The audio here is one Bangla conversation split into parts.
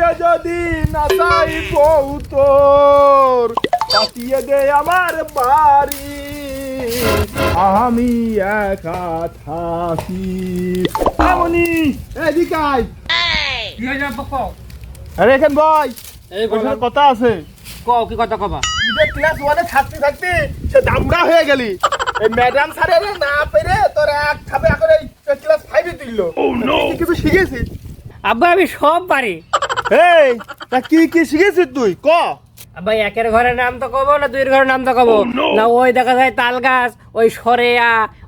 দিয়ে যদি না চাই বউ তোর পাঠিয়ে দে আমার বাড়ি আমি একা থাকি আমনি এদিকে আয় কি হয়ে যাবে কও আরে এখান বয় এই বসে কথা আছে কও কি কথা কবা তুই ক্লাস 1 এ থাকতে থাকতে সে দামড়া হয়ে গেলি এই ম্যাডাম স্যারের না পেরে তোর এক খাবে এখন এই ক্লাস 5 এ দিল তুই কিছু শিখেছিস আব্বা আমি সব পারি এই তা কি কি শিখেছিস তুই ক আব্বা একের ঘরের নাম তো কব না দুইয়ের ঘরের নাম তো কব না ওই দেখা যায় তাল গাছ ওই সরে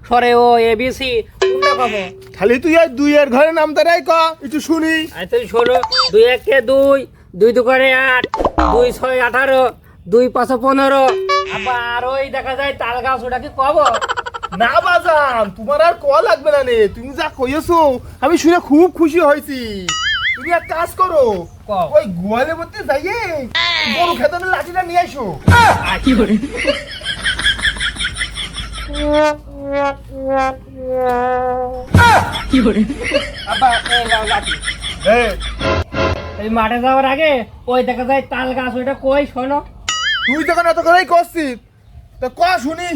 সরে ও এবিসি কোনটা কব খালি তুই এই দুইয়ের ঘরের নামটাই ক একটু শুনি আচ্ছা তুই শোনো 2 1 কে 2 2 2 করে 8 2 6 18 2 5 15 আব্বা আর ওই দেখা যায় তাল গাছ ওটা কি কব না বাজান তোমার আর ক লাগবে না নে তুমি যা কইছো আমি শুনে খুব খুশি হয়েছি তুমি এক কাজ করো কও। ওই গোয়ালের মধ্যে যাইয়ে গরু খেতানোর লাঠিটা নিয়ে আসো কি করে কি করে আব্বা এই লাও লাঠি হ্যাঁ এই মাঠে যাওয়ার আগে ওই দেখা যায় তাল গাছ ওইটা কই শোনো তুই যখন এত করেই করছিস তা ক শুনি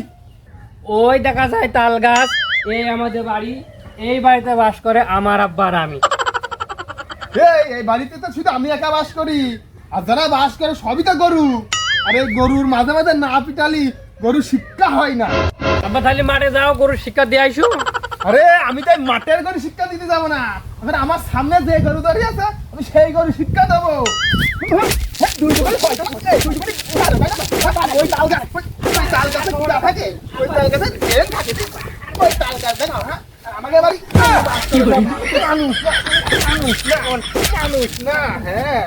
ওই দেখা যায় তাল গাছ এই আমাদের বাড়ি এই বাড়িতে বাস করে আমার আব্বা আর আমি এই বাড়িতে তো শুধু আমি একা বাস করি আর যারা বাস করে সবই তো গরু আর এই গরুর মাঝে মাঝে না পিটালি গরু শিক্ষা হয় না আব্বা তাহলে মাঠে যাও গরুর শিক্ষা দিয়ে আইসো আরে আমি তাই মাঠের গরু শিক্ষা দিতে যাবো না এখন আমার সামনে যে গরু দাঁড়িয়ে আছে আমি সেই গরু শিক্ষা দেবো ওই তাল গাছ ওই তাল গাছে ঘোড়া থাকে ওই তাল গাছে ট্রেন থাকে ওই তাল গাছ দেখো হ্যাঁ আমাকে বাড়ি মানুষ না মানুষ না হ্যাঁ